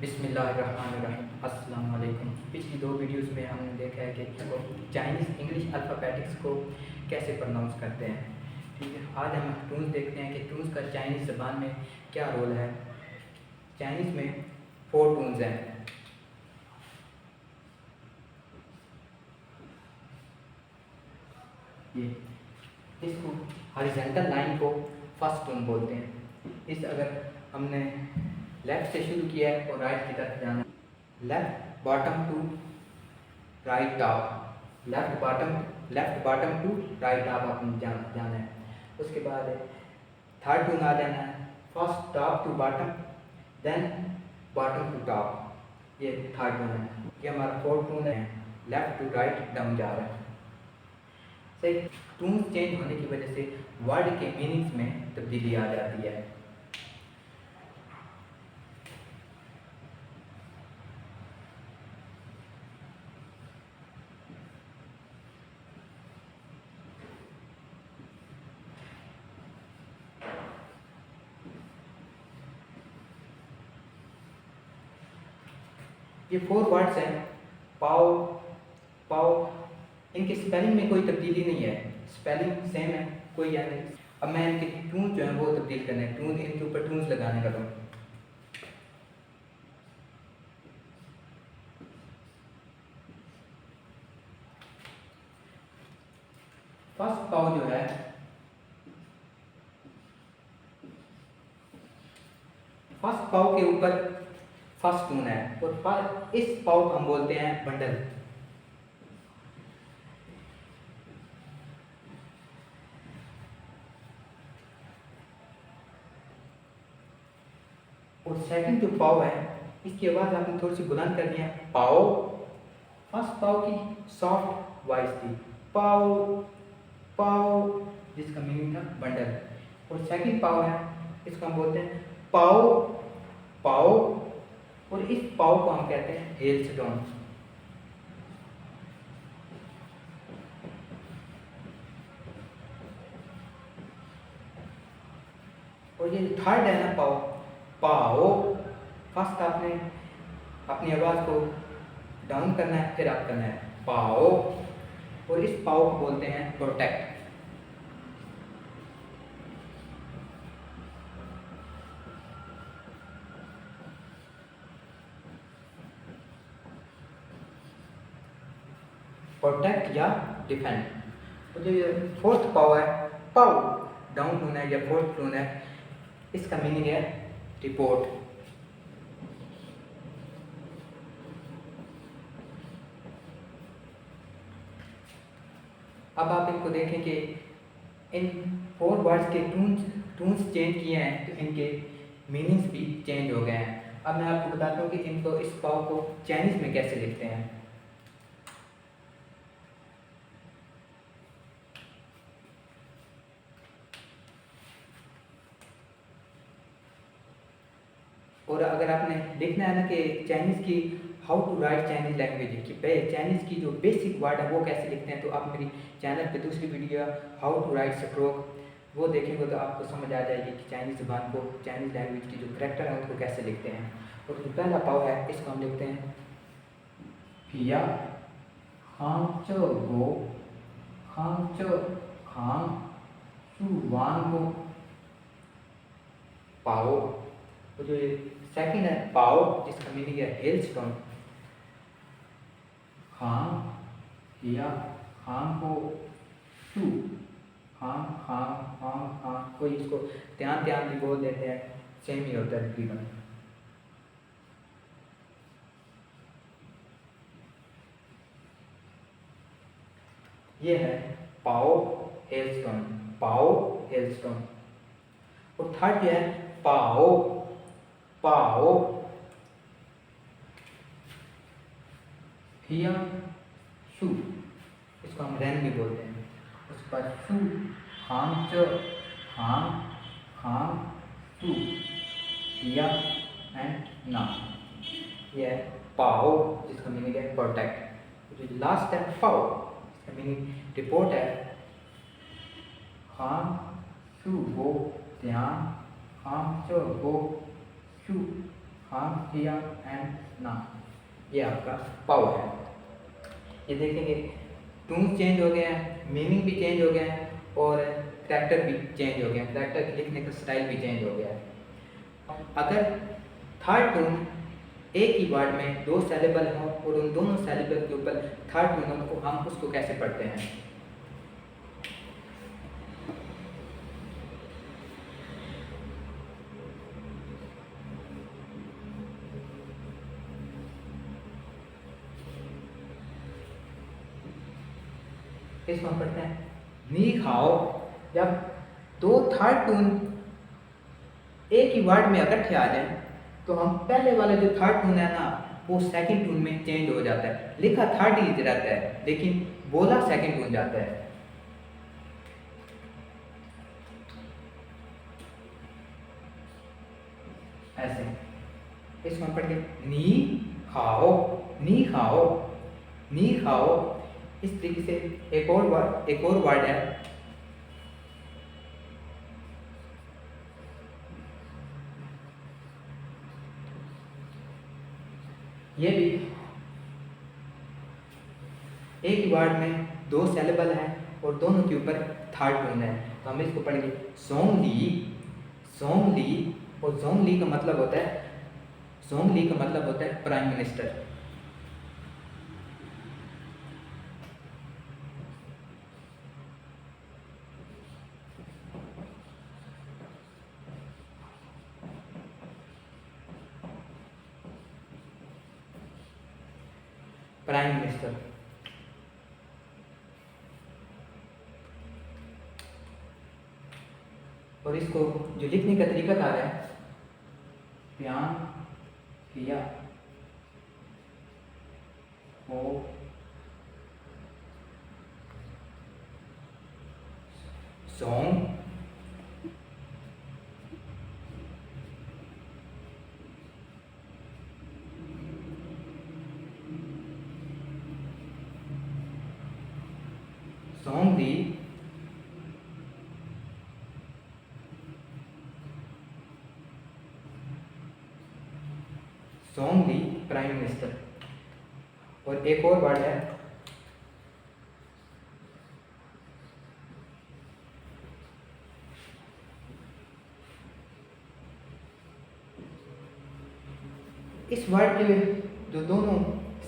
बिस्मिल्लाहिर्रहमानिर्रहीम। अस्सलाम वालेकुम। पिछली दो वीडियोस में हमने देखा है कि चाइनीज़ इंग्लिश अल्फ़ाबेटिक्स को कैसे प्रोनाउंस करते हैं। ठीक है, आज हम टून्स देखते हैं कि टून्स का चाइनीज़ ज़बान में क्या रोल है। चाइनीज़ में 4 टून्स हैं। ये इसको हॉरिजॉन्टल लाइन को फर्स्ट टून बोलते हैं। इस अगर हमने लेफ़्ट से शुरू किया है और राइट की तरफ जाना है, left bottom to right top, left bottom to right top आपने जाना है। उसके बाद थर्ड टून आ जाना है, first top to bottom, then bottom to top. ये थर्ड टून है। ये हमारा फोर्थ टून है, लेफ़्ट टू राइट डाउन जा रहा है। सही, टून चेंज होने की वजह से वर्ड के मीनिंग्स में तब्दीली आ जाती है। ये 4 वर्ड्स हैं, पाओ, पाओ। इनके स्पेलिंग में कोई तब्दीली नहीं है, स्पेलिंग सेम है, कोई याद नहीं। अब मैं इनके टून जो है वो तब्दील करने हैं, टून इनके ऊपर टून्स लगाने का हूँ। फर्स्ट पाओ जो है, फर्स्ट पाओ के ऊपर फर्स्ट टून है और इस पाओ को हम बोलते हैं बंडल। और सेकंड जो पाओ है, इसकी आवाज़ आपने थोड़ी सी बुलंद करनी है, पाओ। फर्स्ट पाओ की सॉफ्ट वॉइस थी, पाओ पाओ, जिसका मीनिंग था बंडल। और सेकंड पाओ है, इसको हम बोलते हैं पाओ पाओ। और इस पाओ को हम कहते हैं हेलस्टोन। और ये थर्ड है ना पाओ, पाओ। फर्स्ट आपने अपनी आवाज़ को डाउन करना है, फिर अप करना है, पाओ। और इस पाओ को बोलते हैं प्रोटेक्ट। प्रोटेक्ट या डिफेंड। तो जो ये फोर्थ पाओ है, पाओ, डाउन टून है या फोर्थ टून है, इसका मीनिंग है रिपोर्ट। अब आप इनको देखें कि इन 4 वर्ड्स के टून्स चेंज किए हैं तो इनके मीनिंग्स भी चेंज हो गए हैं। अब मैं आपको बताता हूँ कि इनको, इस पाव को चाइनीज़ में कैसे लिखते हैं। और अगर आपने लिखना है ना कि चाइनीज़ की how to write Chinese language की चाइनीज़ की जो बेसिक वर्ड है वो कैसे लिखते हैं, तो आप मेरी चैनल पे दूसरी video how to write stroke वो देखेंगे तो आपको समझ आ जाएगी कि चाइनीज़ ज़बान को, चाइनीज़ लैंग्वेज की जो करैक्टर है उनको कैसे लिखते हैं। और जो पहला पाव है, इसको हम लिखते हैं फिया खांग च गो, खांग च खांग सु वान गो, पाओ। तो जो सेकंड है पाओ, जिसका मीनिंग है हेलस्टोन, खांग हिया खांग को सु, खांग खांग खांग खांग, कोई इसको त्यान त्यान भी बोल देते हैं, सेम ही होता है तकरीबन। ये है पाओ हेलस्टोन, पाओ हेलस्टोन। और थर्ड जो है पाओ, पाओ हिया सु, इसको हम रैन भी बोलते हैं। उसके बाद सु हांग च हांग हांग सु हिया एंड ना, ये है पाओ, जिसका मीनिंग है प्रोटेक्ट। जो लास्ट है पाओ, इसका मीनिंग रिपोर्ट है, हांग सु गो ध्यान, हांग च गो सु हाम, हिया एंड ना, ये आपका पावर है। ये देखेंगे टून चेंज हो गया है, मीनिंग भी चेंज हो गया है और करैक्टर भी चेंज हो गया है, करैक्टर लिखने का स्टाइल भी चेंज हो गया है। अगर थर्ड टून एक ही वर्ड में दो सेलेबल हो और उन दोनों सेलेबल के ऊपर थर्ड टून हो तो हम उसको कैसे पढ़ते हैं? इसको हम पढ़ते हैं नी खाओ। जब दो थर्ड टून एक ही वर्ड में इकट्ठे आ जाए तो हम पहले वाला जो थर्ड टून है ना वो सेकंड टून में चेंज हो जाता है। लिखा थर्ड ही रहता है लेकिन बोला सेकंड टून जाता है। ऐसे इसको हम पढ़ेंगे नी खाओ, नी खाओ, नी खाओ। इस तरीके से एक और वर्ड है ये भी एक ही वर्ड में दो सेलेबल है और दोनों के ऊपर थर्ड टून है तो हम इसको पढ़ेंगे सोंगली, सोंगली। और सोंगली का मतलब होता है, सोंगली का मतलब होता है प्राइम मिनिस्टर। Prime minister. और इसको जो लिखने का तरीका था है प्यान किया हो song song the song the prime minister. और एक और वर्ड है इस वर्ड के जो दोनों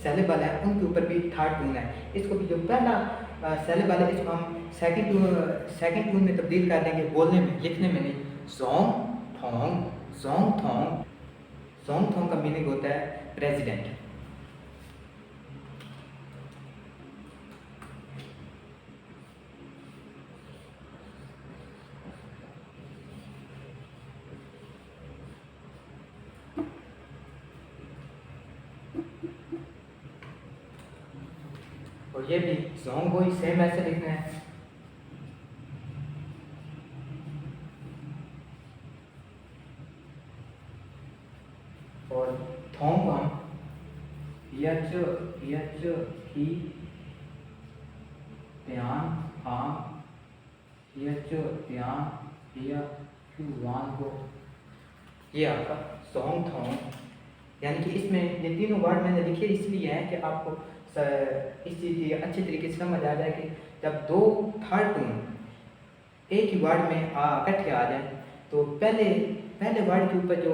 सेलेबल है उनके ऊपर भी थर्ड टून है। इसको भी जो पहला सेलेबल है इसको हम सेकंड टून में तब्दील कर देंगे, बोलने में, लिखने में नहीं। सॉन्ग थोंग, सॉन्ग थोंग। सॉन्ग थोंग का मीनिंग होता है प्रेसिडेंट। और ये भी सॉन्ग को ही सेम ऐसे लिखना है। और थोंग को हम यच ही ध्यान हाँ यच ध्यान हिया वान को, ये आपका सॉन्ग थोंग। यानी कि इसमें ये तीनों वर्ड मैंने लिखे इसलिए हैं कि आपको इस चीज़ की अच्छे तरीके से समझ आ जाए कि जब दो थर्ड टून एक ही वर्ड में इकट्ठे आ जाए तो पहले वर्ड के ऊपर जो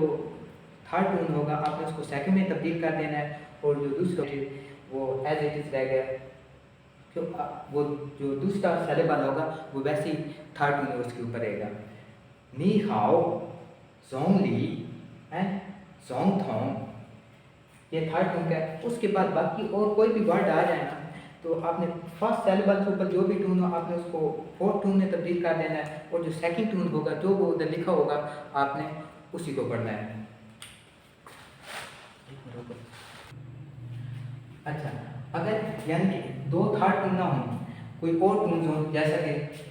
थर्ड टून होगा आपने उसको सेकंड में तब्दील कर देना है और जो दूसरा वो एज इट इज रह गया। तो वो जो दूसरा सेलेबल होगा वो वैसे ही थर्ड टून उसके ऊपर रहेगा। नी हाओ, सोंग ली एंड सोंग थोंग, ये थर्ड टून का है। उसके बाद बाकी और कोई भी वर्ड आ जाए ना तो आपने फर्स्ट सेलेबल के ऊपर जो भी टून हो आपने उसको फोर्थ टून में तब्दील कर देना है और जो सेकंड टून होगा जो वो उधर लिखा होगा आपने उसी को पढ़ना है। अच्छा, अगर यानी कि दो थर्ड टून ना हो, कोई और टून हो, जैसा कि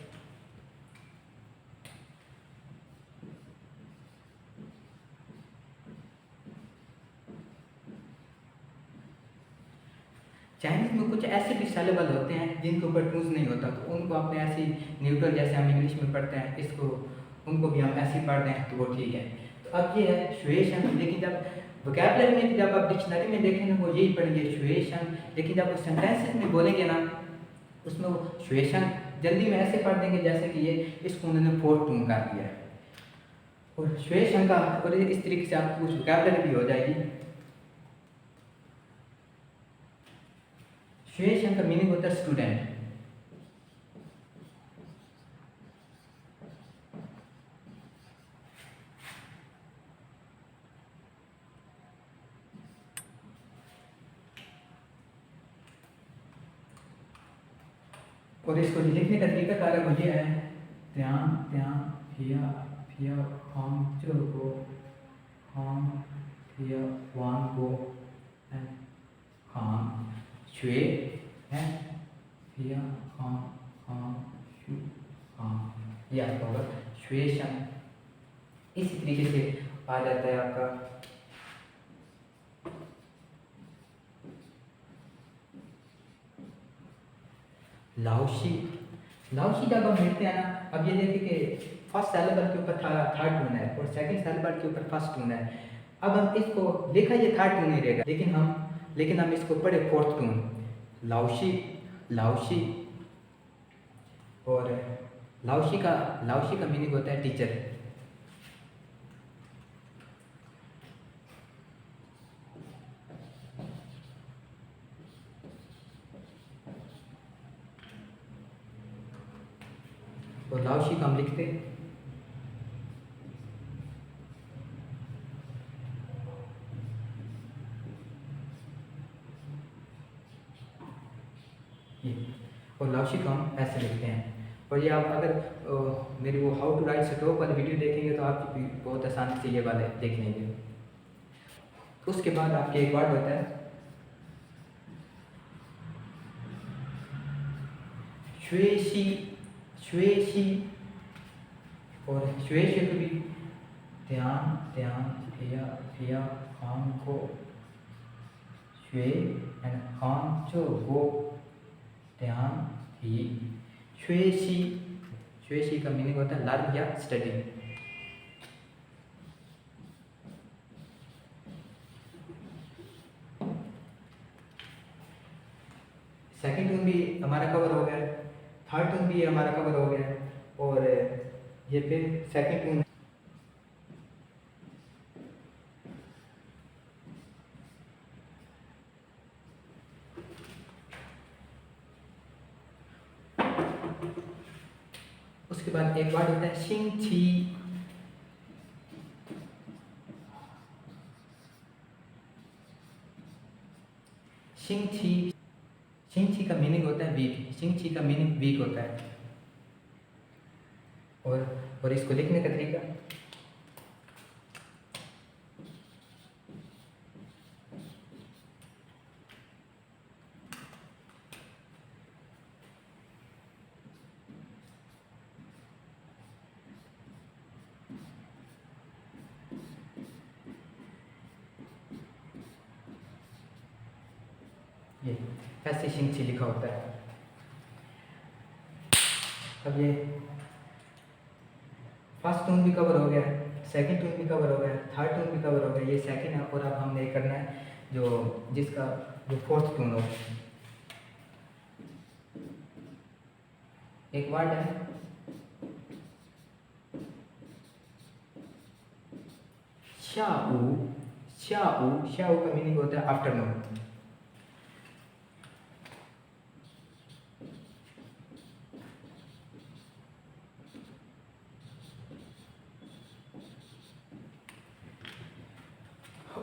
चाइनीज में कुछ ऐसे भी सेलेबल होते हैं जिनके ऊपर टून्स नहीं होता तो उनको आपने ऐसे न्यूट्रल जैसे हम इंग्लिश में पढ़ते हैं इसको उनको भी हम ऐसे ही पढ़ दें तो वो ठीक है। तो अब ये है श्वेशंग, लेकिन जब वोकैबुलरी में जब आप डिक्शनरी में देखेंगे वो यही पढ़ेंगे श्वेशंग, लेकिन जब वो सेंटेंसेस में बोलेंगे ना उसमें वो श्वेशंग जल्दी में ऐसे पढ़ देंगे जैसे कि ये इसको उन्होंने फोर्थ टून कर दिया है। और श्वेशंग का और इस तरीके से आपकी कुछ वोकैबुलरी भी हो जाएगी। श्वेशंग का मीनिंग होता है स्टूडेंट। और इसको लिखने का तरीका कार है वो ये है त्यान त्यान फिया फिया हम जो को हम फिया वान को हम श्वे है फिया हम शु हम, ये आपका होगा श्वेशंग। इसी तरीके से आ जाता है आपका लाओशी। लाओशी जब हम मिलते हैं ना, अब ये देखिए कि फर्स्ट सिलेबल के ऊपर थर्ड टून है और सेकंड सिलेबल के ऊपर फर्स्ट टून है। अब हम इसको लिखा ये थर्ड टून ही रहेगा, लेकिन हम इसको पढ़े फोर्थ टून लाओशी लाओशी। और लाओशी का मीनिंग होता है टीचर। और लाओशी का हम लिखते ये, और लाओशी को हम ऐसे लिखते हैं। और ये आप अगर मेरी वो हाउ टू राइट स्ट्रोक वाली वीडियो देखेंगे तो आप बहुत आसानी से ये वाले देख लेंगे। उसके बाद आपके एक वर्ड होता है श्वेशी श्वेशी। और श्वेशी को भी ध्यान ध्यान फिया फिया खान को श्वे एंड खान जो गो ध्यान ही। श्वेशी श्वेशी का मीनिंग होता है लर्न या स्टडी। सेकंड टून भी हमारा कवर हो गया, थर्ड टून भी हमारा कवर हो गया और ये फिर सेकंड टून। उसके बाद एक वर्ड होता है शिंग छी। शिंग छी, शिंग छी का मीनिंग होता है वीक। शिंग छी का मीनिंग वीक होता है। और इसको लिखने का तरीका ये ऐसे शिंग छी लिखा होता है। अब ये फर्स्ट टून भी कवर हो गया, सेकंड टून भी कवर हो गया, थर्ड टून भी कवर हो गया। ये सेकंड है और अब हमने करना है जिसका फोर्थ टून हो। एक वर्ड है शाऊ। शाऊ शाऊ का मीनिंग होता है आफ्टरनून।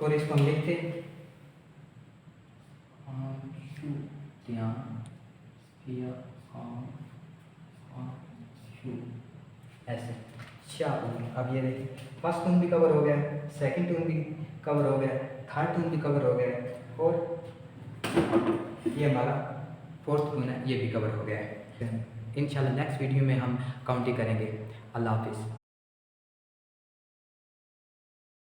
और इसको हम लिखते ऐसे शाऊ। अब ये देखिए फर्स्ट टून भी कवर हो गया, सेकंड टून भी कवर हो गया, थर्ड टून भी कवर हो गया और ये हमारा फोर्थ टून है, ये भी कवर हो गया है। इंशाल्लाह नेक्स्ट वीडियो में हम काउंटिंग करेंगे। अल्लाह हाफिज़।